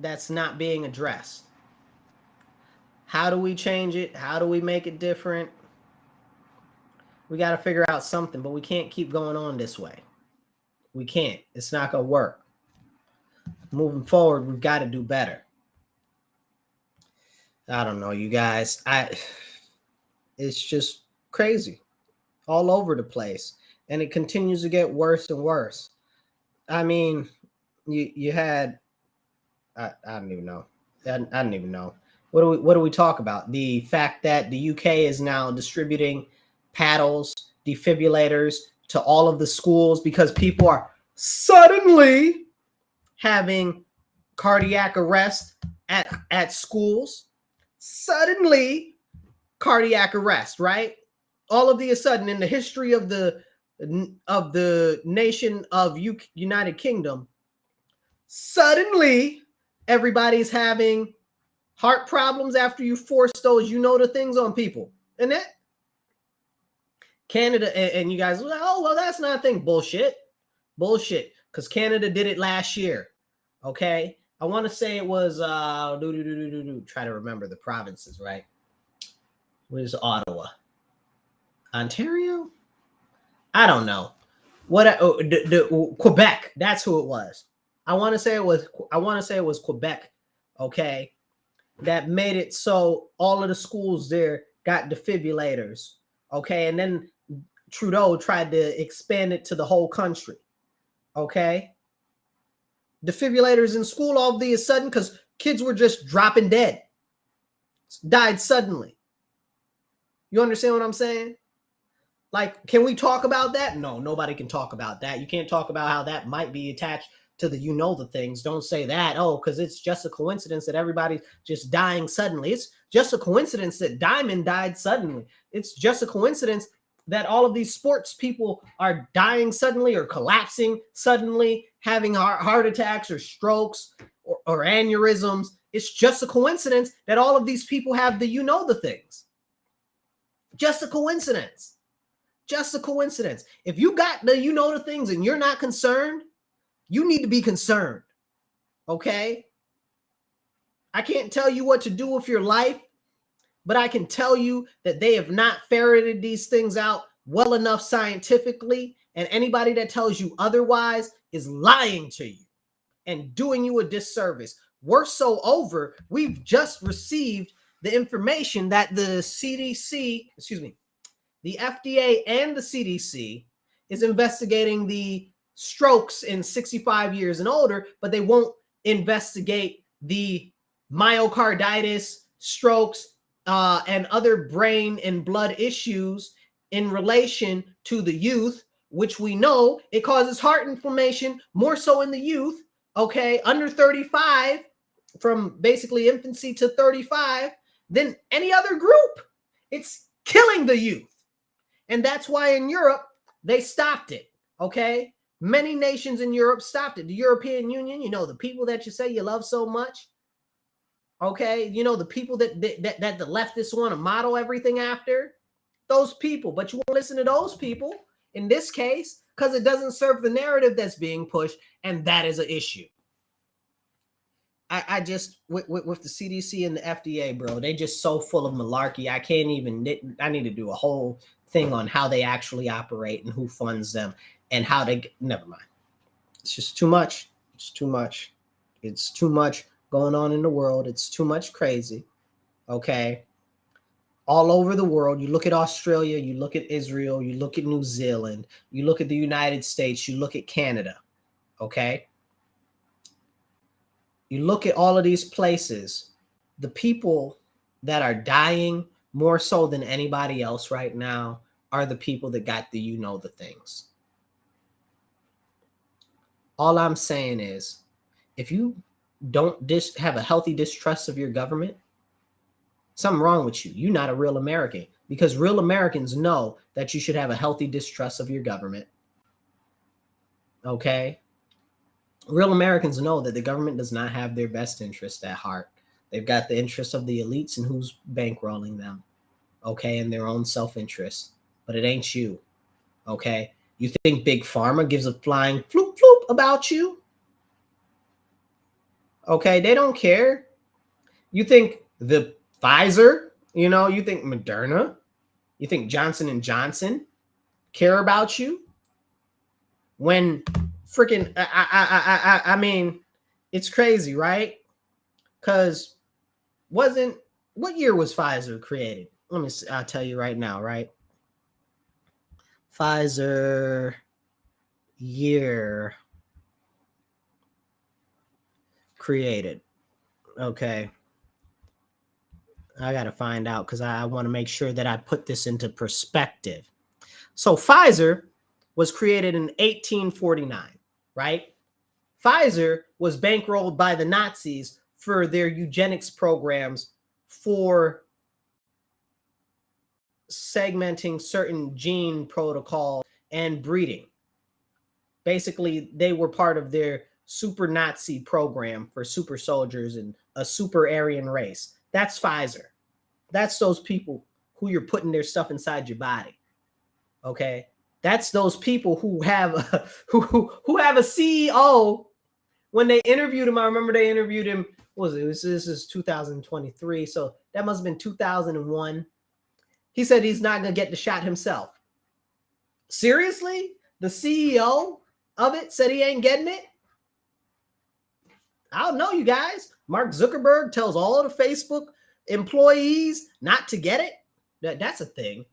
that's not being addressed. How do we change it? How do we make it different? We got to figure out something, but we can't keep going on this way. We can't. It's not going to work. Moving forward, we've got to do better. I don't know, you guys. It's just crazy all over the place, and it continues to get worse and worse. I mean, you had I don't even know. I don't even know. What do we talk about? The fact that the UK is now distributing paddles, defibrillators to all of the schools because people are suddenly having cardiac arrest at schools. Suddenly cardiac arrest, right? All of the sudden in the history of the nation of United Kingdom, suddenly everybody's having heart problems after you force those the things on people. And that Canada and you guys, oh, well, that's not a thing. Bullshit. Because Canada did it last year. Okay. I want to say it was try to remember the provinces, right? Where's Ottawa? Ontario? I don't know. Quebec. That's who it was. I want to say it was Quebec. Okay. That made it so all of the schools there got defibrillators. Okay. And then Trudeau tried to expand it to the whole country. Okay. Defibrillators in school all of a sudden because kids were just dropping dead. Died suddenly. You understand what I'm saying? Like, can we talk about that? No, nobody can talk about that. You can't talk about how that might be attached to the things. Don't say that. Oh, because it's just a coincidence that everybody's just dying suddenly. It's just a coincidence that Diamond died suddenly. It's just a coincidence that all of these sports people are dying suddenly or collapsing suddenly, having heart attacks or strokes or aneurysms. It's just a coincidence that all of these people have the things. Just a coincidence. Just a coincidence. If you got the things and you're not concerned, you need to be concerned. Okay? I can't tell you what to do with your life, but I can tell you that they have not ferreted these things out well enough scientifically, and anybody that tells you otherwise is lying to you and doing you a disservice. Worse so over, we've just received the information that the FDA and the CDC is investigating the strokes in 65 years and older, but they won't investigate the myocarditis, strokes, and other brain and blood issues in relation to the youth, which we know it causes heart inflammation more so in the youth, okay, under 35, from basically infancy to 35, than any other group. It's killing the youth. And that's why in Europe, they stopped it, okay? Many nations in Europe stopped it. The European Union, the people that you say you love so much, okay? The people that the leftists want to model everything after, those people. But you won't listen to those people in this case because it doesn't serve the narrative that's being pushed, and that is an issue. I just, with the CDC and the FDA, bro, they just so full of malarkey. I need to do a whole thing on how they actually operate and who funds them and how they never mind. It's just too much. It's too much. It's too much going on in the world. It's too much crazy. Okay. All over the world, you look at Australia, you look at Israel, you look at New Zealand, you look at the United States, you look at Canada. Okay. You look at all of these places, the people that are dying more so than anybody else right now are the people that got the things. All I'm saying is, if you don't have a healthy distrust of your government, something wrong with you. You're not a real American, because real Americans know that you should have a healthy distrust of your government. Okay? Real Americans know that the government does not have their best interest at heart. They've got the interests of the elites and who's bankrolling them, okay, and their own self-interest. But it ain't you, okay? You think Big Pharma gives a flying floop floop about you? Okay, they don't care. You think the Pfizer, you think Moderna, you think Johnson and Johnson care about you when freaking I mean, it's crazy, right? Because what year was Pfizer created? Let me see, I'll tell you right now, right? Pfizer year created. Okay. I got to find out because I want to make sure that I put this into perspective. So Pfizer was created in 1849, right? Pfizer was bankrolled by the Nazis for their eugenics programs for segmenting certain gene protocols and breeding. Basically, they were part of their super Nazi program for super soldiers and a super Aryan race. That's Pfizer. That's those people who you're putting their stuff inside your body. Okay, that's those people who have who have a CEO. When they interviewed him, I remember they interviewed him. What was it? This is 2023, so that must have been 2001. He said he's not gonna get the shot himself. Seriously, the CEO of it said he ain't getting it. I don't know, you guys. Mark Zuckerberg tells all the Facebook employees not to get it. That's a thing.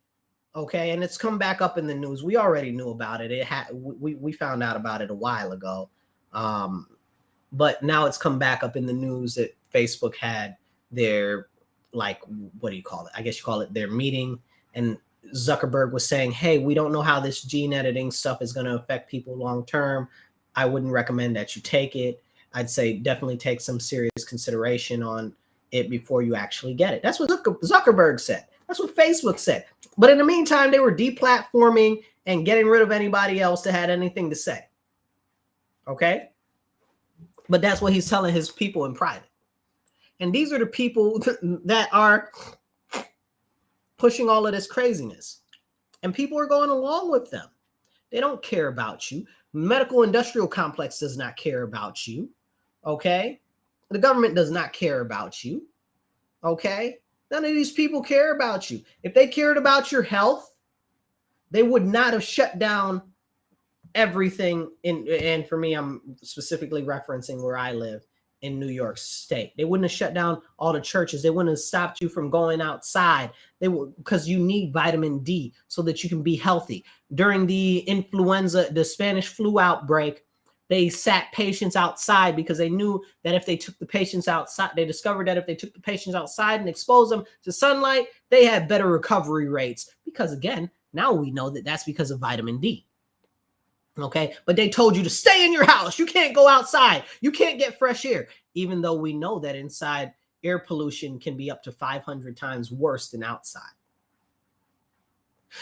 Okay, and it's come back up in the news. We already knew about it. We found out about it a while ago, but now it's come back up in the news that Facebook had their, like, what do you call it? I guess you call it their meeting, and Zuckerberg was saying, "Hey, we don't know how this gene editing stuff is going to affect people long term. I wouldn't recommend that you take it. I'd say definitely take some serious consideration on it before you actually get it." That's what Zuckerberg said. That's what Facebook said. But in the meantime, they were deplatforming and getting rid of anybody else that had anything to say. Okay? But that's what he's telling his people in private. And these are the people that are pushing all of this craziness. And people are going along with them. They don't care about you. Medical industrial complex does not care about you. Okay? The government does not care about you. Okay? None of these people care about you. If they cared about your health, they would not have shut down everything and for me, I'm specifically referencing where I live in New York State. They wouldn't have shut down all the churches. They wouldn't have stopped you from going outside. They would, because you need vitamin D so that you can be healthy. During the influenza, the Spanish flu outbreak, they sat patients outside because they knew that if they took the patients outside, they discovered that if they took the patients outside and exposed them to sunlight, they had better recovery rates. Because again, now we know that that's because of vitamin D. Okay, but they told you to stay in your house. You can't go outside. You can't get fresh air, even though we know that inside air pollution can be up to 500 times worse than outside.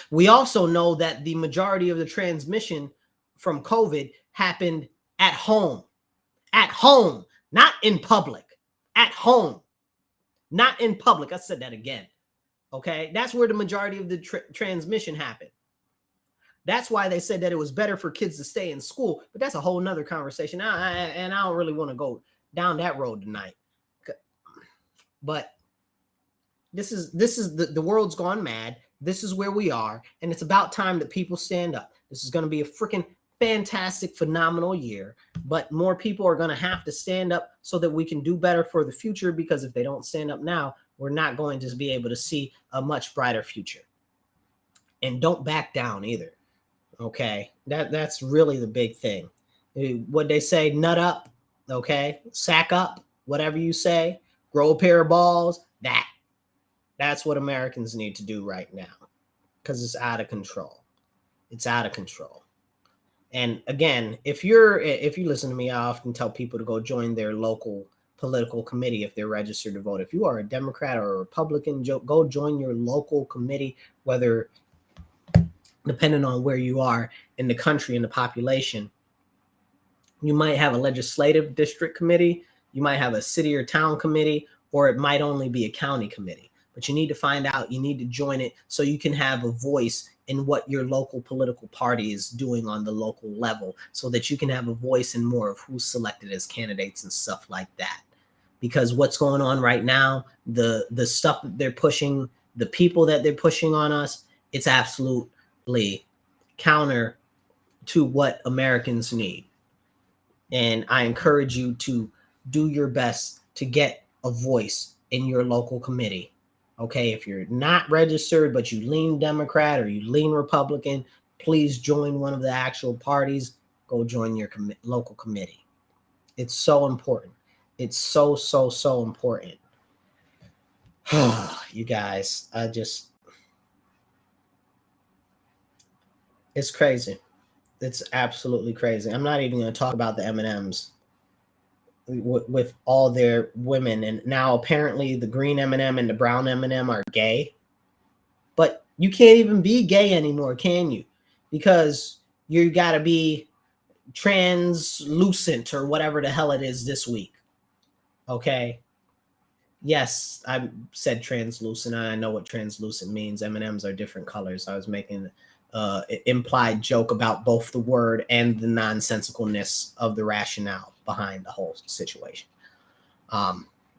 We also know that the majority of the transmission from COVID happened at home, not in public, at home, not in public. I said that again. Okay, that's where the majority of the transmission happened. That's why they said that it was better for kids to stay in school, but that's a whole nother conversation. And I don't really want to go down that road tonight. But this is the world's gone mad. This is where we are, and it's about time that people stand up. This is going to be a freaking fantastic, phenomenal year, but more people are going to have to stand up so that we can do better for the future, because if they don't stand up now, we're not going to be able to see a much brighter future. And don't back down either. Okay, that's really the big thing. What they say, nut up, okay, sack up, whatever you say, grow a pair of balls. That's what Americans need to do right now, because it's out of control. It's out of control. And again, if you listen to me, I often tell people to go join their local political committee if they're registered to vote. If you are a Democrat or a Republican, go join your local committee, whether depending on where you are in the country and the population. You might have a legislative district committee, you might have a city or town committee, or it might only be a county committee. But you need to find out, you need to join it so you can have a voice in what your local political party is doing on the local level, so that you can have a voice in more of who's selected as candidates and stuff like that. Because what's going on right now, the stuff that they're pushing, the people that they're pushing on us, it's absolutely counter to what Americans need. And I encourage you to do your best to get a voice in your local committee. Okay, if you're not registered, but you lean Democrat or you lean Republican, please join one of the actual parties. Go join your local committee. It's so important. It's so, so, so important. You guys, it's crazy. It's absolutely crazy. I'm not even going to talk about the M&Ms with all their women, and now apparently the green M&M and the brown M&M are gay. But you can't even be gay anymore, can you? Because you got to be translucent or whatever the hell it is this week. Okay. Yes, I said translucent. I know what translucent means. M&Ms are different colors. I was making implied joke about both the word and the nonsensicalness of the rationale behind the whole situation.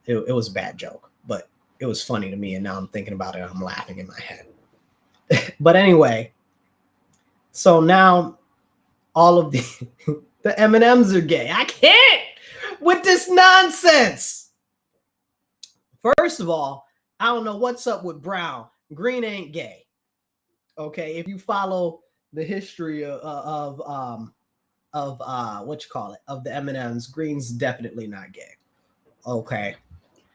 It was a bad joke, but it was funny to me, and now I'm thinking about it, I'm laughing in my head. But anyway, so now all of the M&Ms are gay. I can't with this nonsense. First of all, I don't know what's up with brown. Green ain't gay. Okay, if you follow the history of what you call it, of the M&Ms, green's definitely not gay. Okay,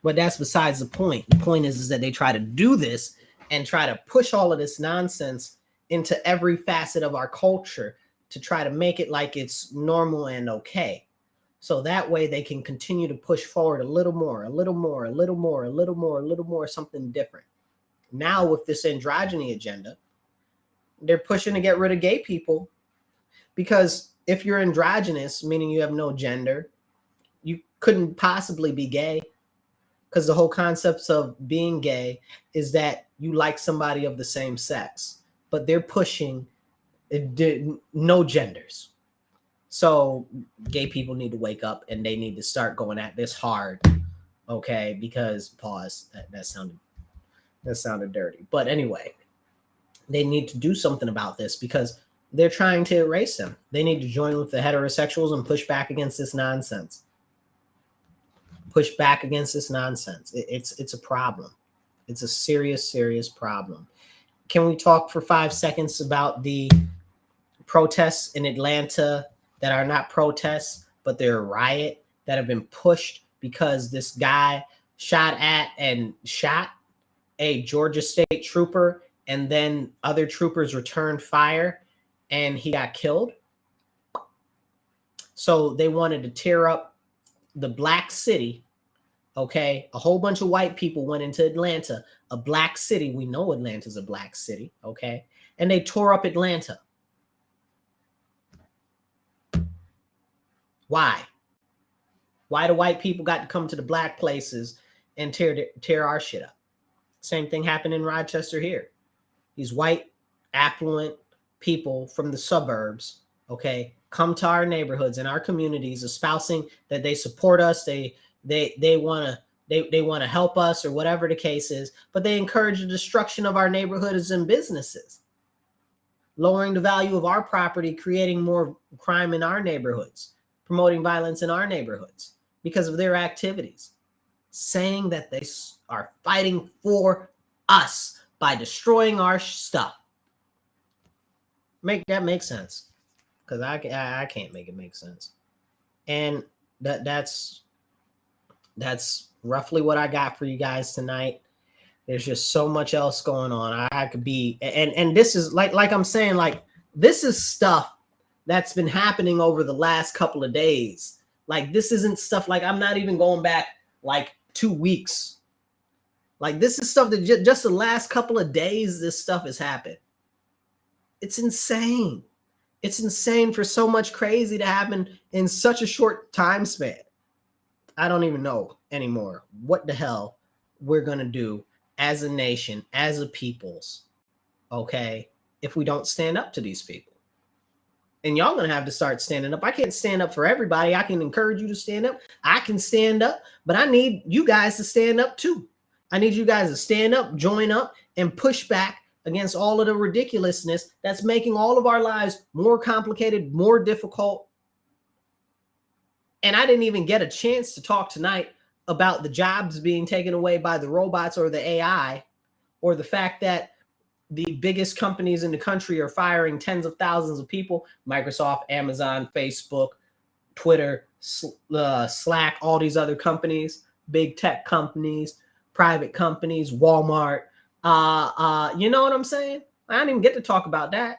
but that's besides the point. The point is that they try to do this and try to push all of this nonsense into every facet of our culture to try to make it like it's normal and okay. So that way they can continue to push forward a little more, a little more, a little more, a little more, a little more, something different. Now with this androgyny agenda, they're pushing to get rid of gay people, because if you're androgynous, meaning you have no gender, you couldn't possibly be gay, because the whole concept of being gay is that you like somebody of the same sex, but they're pushing no genders. So gay people need to wake up, and they need to start going at this hard. Okay, because pause, that sounded dirty. But anyway, they need to do something about this, because they're trying to erase them. They need to join with the heterosexuals and push back against this nonsense. Push back against this nonsense. It's a problem. It's a serious, serious problem. Can we talk for 5 seconds about the protests in Atlanta that are not protests, but they're a riot, that have been pushed because this guy shot at and shot a Georgia State trooper, and then other troopers returned fire and he got killed? So they wanted to tear up the black city. Okay, a whole bunch of white people went into Atlanta, a black city. We know Atlanta's a black city. Okay, and they tore up Atlanta. Why? Why do white people got to come to the black places and tear our shit up? Same thing happened in Rochester here. These white, affluent people from the suburbs, okay, come to our neighborhoods and our communities, espousing that they support us, they want to help us, or whatever the case is, but they encourage the destruction of our neighborhoods and businesses, lowering the value of our property, creating more crime in our neighborhoods, promoting violence in our neighborhoods because of their activities, saying that they are fighting for us by destroying our stuff. Make that make sense, because I can't make it make sense. And that's roughly what I got for you guys tonight. There's just so much else going on. I could be, and this is like I'm saying, like, this is stuff that's been happening over the last couple of days. Like, this isn't stuff, like, I'm not even going back like 2 weeks. Like, this is stuff that just the last couple of days, this stuff has happened. It's insane. It's insane for so much crazy to happen in such a short time span. I don't even know anymore what the hell we're going to do as a nation, as a peoples. Okay. if we don't stand up to these people. And y'all gonna have to start standing up. I can't stand up for everybody. I can encourage you to stand up. I can stand up, but I need you guys to stand up too. I need you guys to stand up, join up, and push back against all of the ridiculousness that's making all of our lives more complicated, more difficult. And I didn't even get a chance to talk tonight about the jobs being taken away by the robots or the AI, or the fact that the biggest companies in the country are firing tens of thousands of people. Microsoft, Amazon, Facebook, Twitter, Slack, all these other companies, big tech companies, private companies, Walmart. You know what I'm saying? I didn't even get to talk about that.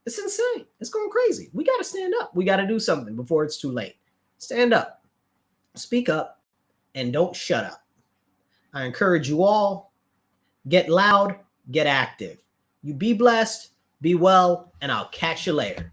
It's insane. It's going crazy. We got to stand up. We got to do something before it's too late. Stand up, speak up, and don't shut up. I encourage you all, get loud, get active. You be blessed, be well, and I'll catch you later.